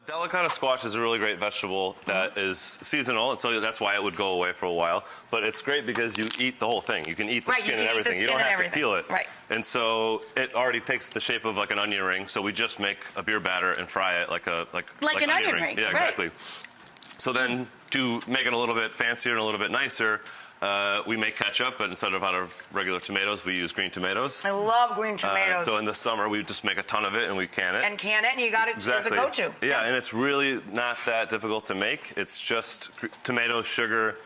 Delicata squash is a really great vegetable that is seasonal, and so that's why it would go away for a while. But it's great because you eat the whole thing. You can eat the skin and everything. You don't have to peel it. Right. And so it already takes the shape of like an onion ring. So we just make a beer batter and fry it like an onion ring. Yeah, exactly. So then to make it a little bit fancier and a little bit nicer, we make ketchup, but instead of out of regular tomatoes, we use green tomatoes. I love green tomatoes. So in the summer, we just make a ton of it and we can it. And you got it as a go-to. Yeah, and it's really not that difficult to make. It's just tomatoes, sugar,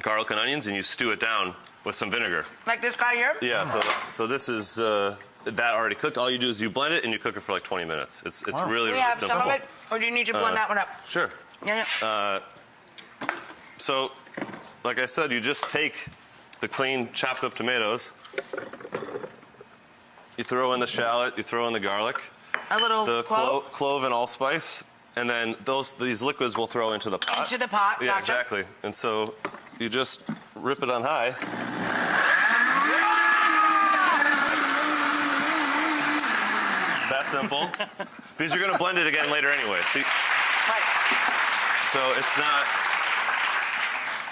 garlic, and onions, and you stew it down with some vinegar. Like this guy here? Yeah, so this is that already cooked. All you do is you blend it and you cook it for like 20 minutes. It's really, really simple. Some of it, or do you need to blend that one up? Sure. Yeah. So, like I said, you just take the clean, chopped up tomatoes, you throw in the shallot, you throw in the garlic, a little clove and allspice, and then these liquids we'll throw into the pot. Into the pot, yeah, gotcha. Exactly. And so you just rip it on high. That simple. Because you're going to blend it again later anyway. So it's not...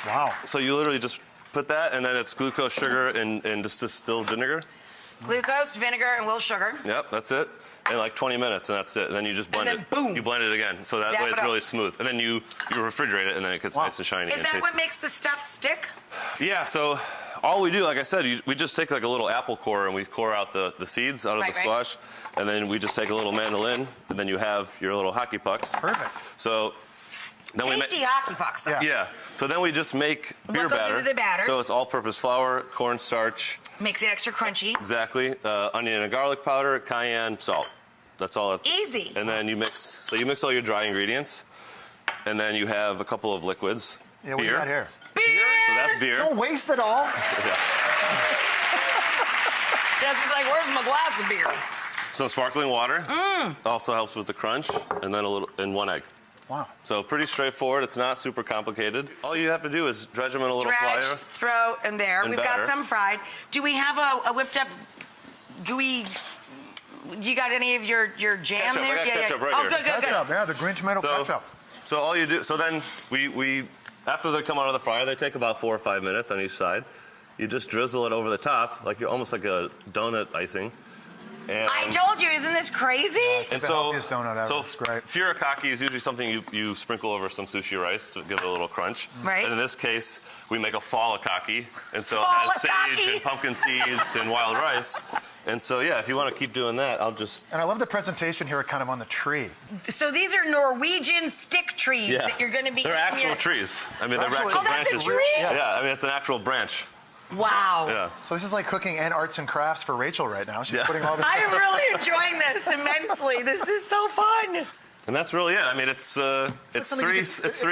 Wow. So you literally just put that, and then it's glucose, sugar, and just distilled vinegar. Glucose, vinegar, and a little sugar. Yep, that's it. In like 20 minutes, and that's it. And then you just blend it. Boom. You blend it again, so that way it's really smooth. And then you refrigerate it, and then it gets nice and shiny. Is that what makes the stuff stick? Yeah, so all we do, like I said, we just take like a little apple core, and we core out the seeds out of the squash. And then we just take a little mandolin, and then you have your little hockey pucks. Perfect. So... Tasty hockey pucks, though. Yeah. So then we just make beer batter. Into the batter? So it's all-purpose flour, cornstarch. Makes it extra crunchy. Exactly. Onion and garlic powder, cayenne, salt. That's all. That's easy. And then you mix. So you mix all your dry ingredients, and then you have a couple of liquids. Yeah, what do you got here? Beer. So that's beer. Don't waste it all. Yeah. Jesse's like, where's my glass of beer? Some sparkling water. Also helps with the crunch, and then one egg. Wow. So pretty straightforward. It's not super complicated. All you have to do is dredge them in a little flour. Throw in there. We've got some fried. Do we have a whipped up gooey? You got any of your jam ketchup. there? I got ketchup right here. Good. Ketchup, yeah, the green tomato ketchup. So all you do, so then we after they come out of the fryer, they take about 4 or 5 minutes on each side. You just drizzle it over the top, like you're almost like a donut icing. And I told you, isn't this crazy? And so furikake is usually something you sprinkle over some sushi rice to give it a little crunch. Right. And in this case, we make a falakake, and so it has sage and pumpkin seeds and wild rice. And so, yeah, if you want to keep doing that, I'll just... And I love the presentation here kind of on the tree. So these are Norwegian stick trees that you're going to be... They're actual trees. I mean, they're actual branches. That's a tree? Yeah, I mean, it's an actual branch. Wow. Yeah. So this is like cooking and arts and crafts for Rachael right now. She's putting all this... I'm really enjoying this immensely. This is so fun. And that's really it. I mean, it's three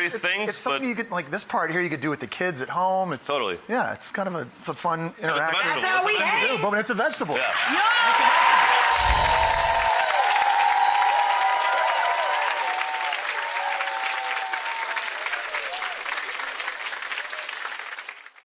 things. It's something you could, like this part here, you could do with the kids at home. It's totally. Yeah, it's kind of a fun interaction. That's how we hang. But it's a vegetable. Yeah. No!